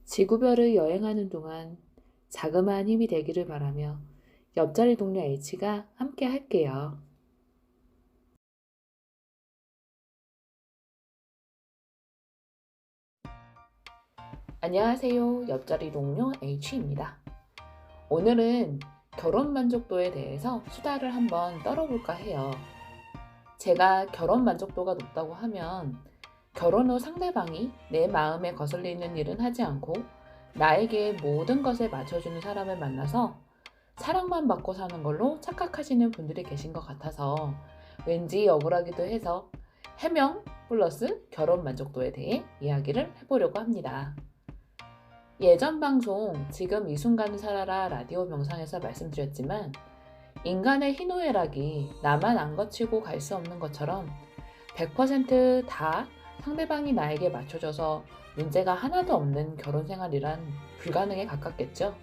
지구별을 여행하는 동안 자그마한 힘이 되기를 바라며 옆자리 동료 H가 함께 할게요. 안녕하세요. 옆자리 동료 H입니다. 오늘은 결혼 만족도에 대해서 수다를 한번 떨어볼까 해요. 제가 결혼 만족도가 높다고 하면 결혼 후 상대방이 내 마음에 거슬리는 일은 하지 않고 나에게 모든 것을 맞춰주는 사람을 만나서 사랑만 받고 사는 걸로 착각하시는 분들이 계신 것 같아서 왠지 억울하기도 해서 해명 플러스 결혼 만족도에 대해 이야기를 해보려고 합니다. 예전 방송 지금 이 순간을 살아라 라디오 명상에서 말씀드렸지만 인간의 희노애락이 나만 안 거치고 갈 수 없는 것처럼 100%다 상대방이 나에게 맞춰줘서 문제가 하나도 없는 결혼 생활이란 불가능에 가깝겠죠.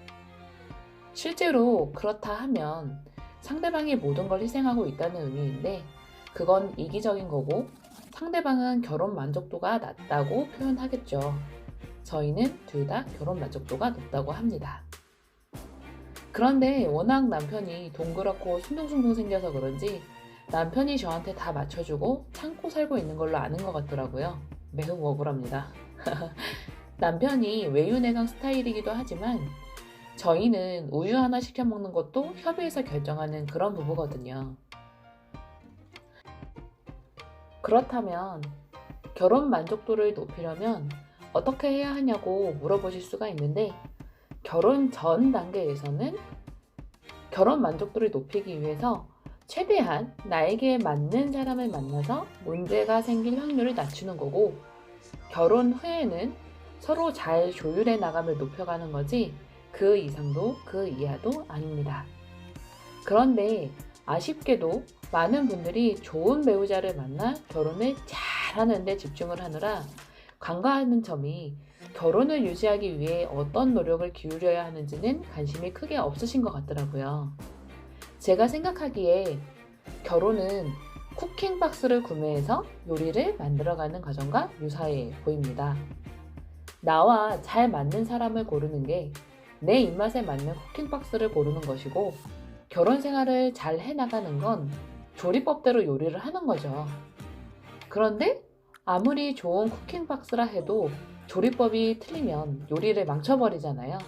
실제로 그렇다 하면 상대방이 모든 걸 희생하고 있다는 의미인데 그건 이기적인 거고 상대방은 결혼 만족도가 낮다고 표현하겠죠. 저희는 둘 다 결혼 만족도가 높다고 합니다. 그런데 워낙 남편이 동그랗고 순둥순둥 생겨서 그런지 남편이 저한테 다 맞춰주고 참고 살고 있는 걸로 아는 것 같더라고요. 매우 억울합니다. 남편이 외유내강 스타일이기도 하지만 저희는 우유 하나 시켜 먹는 것도 협의해서 결정하는 그런 부부거든요. 그렇다면 결혼 만족도를 높이려면 어떻게 해야 하냐고 물어보실 수가 있는데 결혼 전 단계에서는 결혼 만족도를 높이기 위해서 최대한 나에게 맞는 사람을 만나서 문제가 생길 확률을 낮추는 거고 결혼 후에는 서로 잘 조율해 나감을 높여가는 거지 그 이상도 그 이하도 아닙니다. 그런데 아쉽게도 많은 분들이 좋은 배우자를 만나 결혼을 잘하는 데 집중을 하느라 간과하는 점이 결혼을 유지하기 위해 어떤 노력을 기울여야 하는지는 관심이 크게 없으신 것 같더라고요. 제가 생각하기에 결혼은 쿠킹 박스를 구매해서 요리를 만들어가는 과정과 유사해 보입니다. 나와 잘 맞는 사람을 고르는 게 내 입맛에 맞는 쿠킹 박스를 고르는 것이고 결혼 생활을 잘 해나가는 건 조리법대로 요리를 하는 거죠. 그런데 아무리 좋은 쿠킹 박스라 해도 조리법이 틀리면 요리를 망쳐버리잖아요.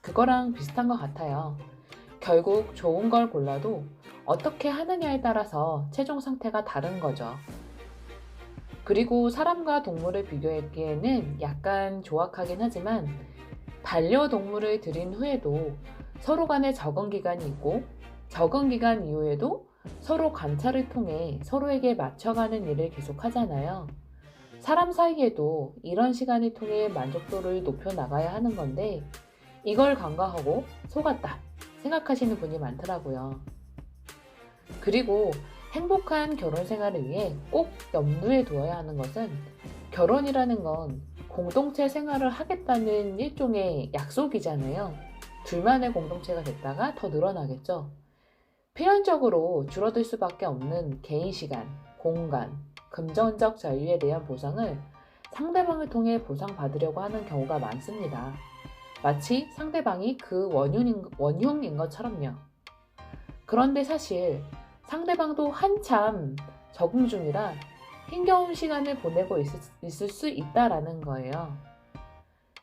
그거랑 비슷한 것 같아요. 결국 좋은 걸 골라도 어떻게 하느냐에 따라서 최종 상태가 다른 거죠. 그리고 사람과 동물을 비교했기에는 약간 조악하긴 하지만 반려동물을 들인 후에도 서로 간에 적응 기간이 있고 적응 기간 이후에도 서로 관찰을 통해 서로에게 맞춰가는 일을 계속 하잖아요. 사람 사이에도 이런 시간을 통해 만족도를 높여 나가야 하는 건데 이걸 간과하고 속았다 생각하시는 분이 많더라고요. 그리고 행복한 결혼 생활을 위해 꼭 염두에 두어야 하는 것은 결혼이라는 건 공동체 생활을 하겠다는 일종의 약속이잖아요. 둘만의 공동체가 됐다가 더 늘어나겠죠. 필연적으로 줄어들 수밖에 없는 개인 시간, 공간, 금전적 자유에 대한 보상을 상대방을 통해 보상받으려고 하는 경우가 많습니다. 마치 상대방이 그 원흉인 것처럼요. 그런데 사실 상대방도 한참 적응 중이라 힘겨운 시간을 보내고 있을 수 있다라는 거예요.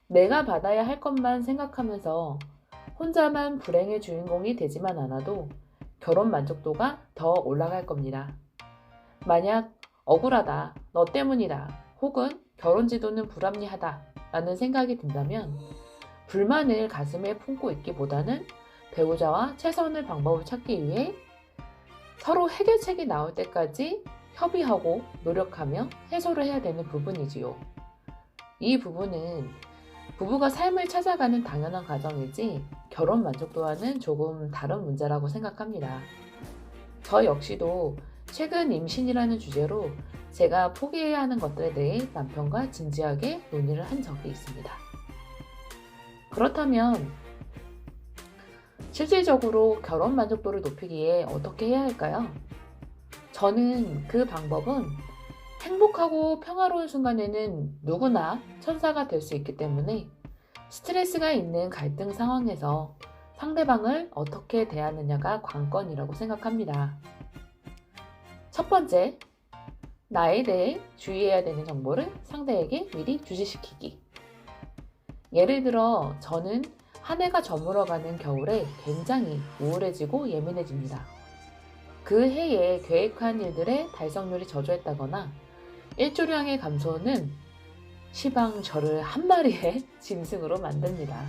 내가 받아야 할 것만 생각하면서 혼자만 불행의 주인공이 되지만 않아도 결혼 만족도가 더 올라갈 겁니다. 만약 억울하다, 너 때문이다, 혹은 결혼 지도는 불합리하다 라는 생각이 든다면 불만을 가슴에 품고 있기보다는 배우자와 최선의 방법을 찾기 위해 서로 해결책이 나올 때까지 협의하고 노력하며 해소를 해야 되는 부분이지요. 이 부분은 부부가 삶을 찾아가는 당연한 과정이지 결혼 만족도와는 조금 다른 문제라고 생각합니다. 저 역시도 최근 임신이라는 주제로 제가 포기해야 하는 것들에 대해 남편과 진지하게 논의를 한 적이 있습니다. 그렇다면 실질적으로 결혼 만족도를 높이기에 어떻게 해야 할까요? 저는 그 방법은 행복하고 평화로운 순간에는 누구나 천사가 될 수 있기 때문에 스트레스가 있는 갈등 상황에서 상대방을 어떻게 대하느냐가 관건이라고 생각합니다. 첫 번째, 나에 대해 주의해야 되는 정보를 상대에게 미리 주시시키기. 예를 들어, 저는 한 해가 저물어가는 겨울에 굉장히 우울해지고 예민해집니다. 그 해에 계획한 일들의 달성률이 저조했다거나 일조량의 감소는 시방 저를 한 마리의 짐승으로 만듭니다.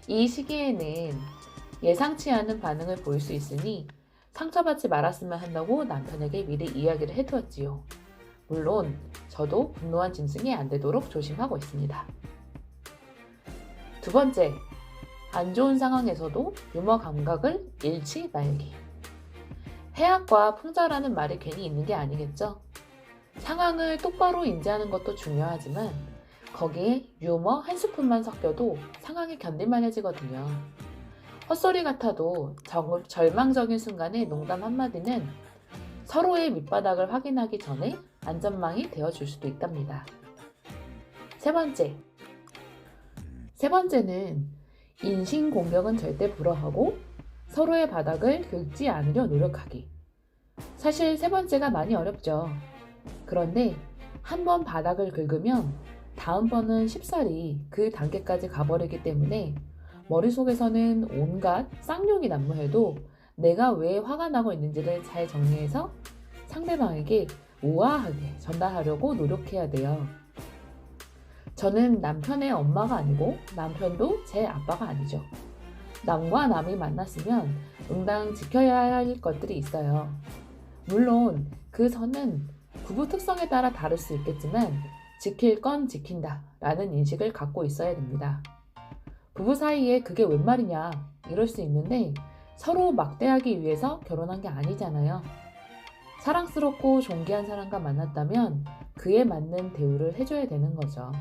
이 시기에는 예상치 않은 반응을 보일 수 있으니 상처받지 말았으면 한다고 남편에게 미리 이야기를 해두었지요. 물론 저도 분노한 짐승이 안 되도록 조심하고 있습니다. 두 번째, 안 좋은 상황에서도 유머 감각을 잃지 말기. 해악과 풍자라는 말이 괜히 있는 게 아니겠죠? 상황을 똑바로 인지하는 것도 중요하지만 거기에 유머 한 스푼만 섞여도 상황이 견딜만해지거든요. 헛소리 같아도 절망적인 순간에 농담 한마디는 서로의 밑바닥을 확인하기 전에 안전망이 되어줄 수도 있답니다. 세 번째는 인신공격은 절대 불허하고 서로의 바닥을 긁지 않으려 노력하기. 사실 세 번째가 많이 어렵죠. 그런데 한 번 바닥을 긁으면 다음번은 쉽사리 그 단계까지 가버리기 때문에 머릿속에서는 온갖 쌍욕이 난무해도 내가 왜 화가 나고 있는지를 잘 정리해서 상대방에게 우아하게 전달하려고 노력해야 돼요. 저는 남편의 엄마가 아니고 남편도 제 아빠가 아니죠. 남과 남이 만났으면 응당 지켜야 할 것들이 있어요. 물론 그 선은 부부 특성에 따라 다를 수 있겠지만 지킬 건 지킨다 라는 인식을 갖고 있어야 됩니다. 부부 사이에 그게 웬 말이냐 이럴 수 있는데 서로 막대하기 위해서 결혼한 게 아니잖아요. 사랑스럽고 존귀한 사람과 만났다면 그에 맞는 대우를 해줘야 되는 거죠.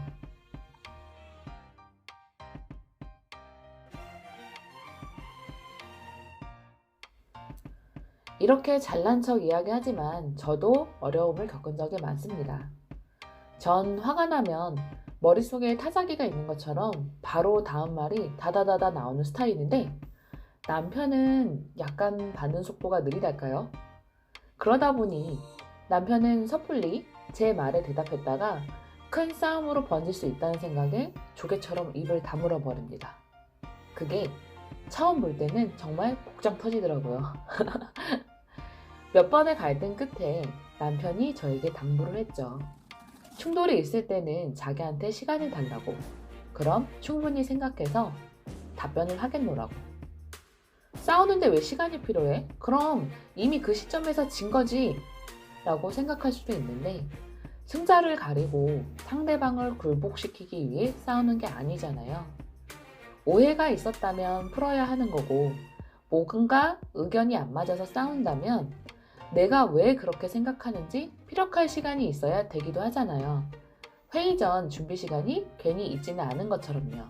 이렇게 잘난 척 이야기하지만 저도 어려움을 겪은 적이 많습니다. 전 화가 나면 머릿속에 타자기가 있는 것처럼 바로 다음 말이 다다다다 나오는 스타일인데 남편은 약간 받는 속도가 느리달까요? 그러다 보니 남편은 섣불리 제 말에 대답했다가 큰 싸움으로 번질 수 있다는 생각에 조개처럼 입을 다물어 버립니다. 그게 처음 볼 때는 정말 복장 터지더라고요. 몇 번의 갈등 끝에 남편이 저에게 당부를 했죠. 충돌이 있을 때는 자기한테 시간을 달라고. 그럼 충분히 생각해서 답변을 하겠노라고. 싸우는데 왜 시간이 필요해? 그럼 이미 그 시점에서 진 거지. 라고 생각할 수도 있는데 승자를 가리고 상대방을 굴복시키기 위해 싸우는 게 아니잖아요. 오해가 있었다면 풀어야 하는 거고 뭔가 의견이 안 맞아서 싸운다면 내가 왜 그렇게 생각하는지 피력할 시간이 있어야 되기도 하잖아요. 회의 전 준비 시간이 괜히 있지는 않은 것처럼요.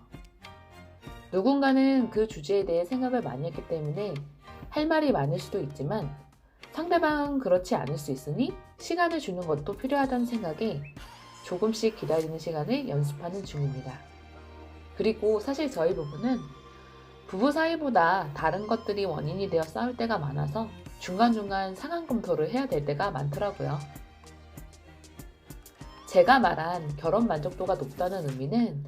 누군가는 그 주제에 대해 생각을 많이 했기 때문에 할 말이 많을 수도 있지만 상대방은 그렇지 않을 수 있으니 시간을 주는 것도 필요하다는 생각에 조금씩 기다리는 시간을 연습하는 중입니다. 그리고 사실 저희 부부는 부부 사이보다 다른 것들이 원인이 되어 싸울 때가 많아서 중간중간 상황 검토를 해야 될 때가 많더라고요. 제가 말한 결혼 만족도가 높다는 의미는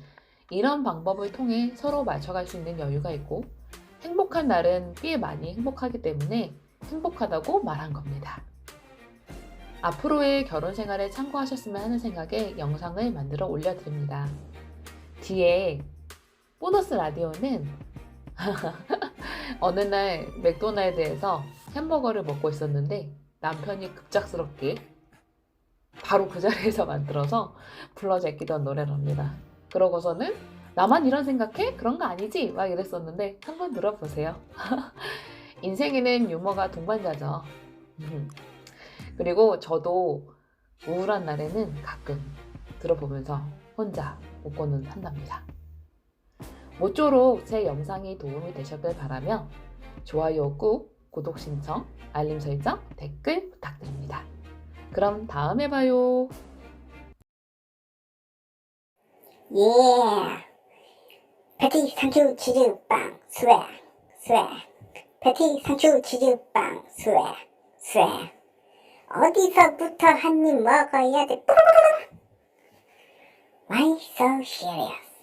이런 방법을 통해 서로 맞춰갈 수 있는 여유가 있고 행복한 날은 꽤 많이 행복하기 때문에 행복하다고 말한 겁니다. 앞으로의 결혼 생활에 참고하셨으면 하는 생각에 영상을 만들어 올려드립니다. 뒤에 보너스 라디오는 어느 날 맥도날드에서 햄버거를 먹고 있었는데 남편이 급작스럽게 바로 그 자리에서 만들어서 불러 제끼던 노래랍니다. 그러고서는 나만 이런 생각해? 그런 거 아니지? 막 이랬었는데 한번 들어보세요. 인생에는 유머가 동반자죠. 그리고 저도 우울한 날에는 가끔 들어보면서 혼자 웃고는 한답니다. 모쪼록 제 영상이 도움이 되셨길 바라며 좋아요 꾹, 구독 신청, 알림 설정, 댓글 부탁드립니다. 그럼 다음에 봐요. 예. 패티 상추 치즈빵 스웩 스웩. 패티 상추 치즈빵 스웩 스웩. 어디서부터 한 입 먹어야 돼? Why so serious?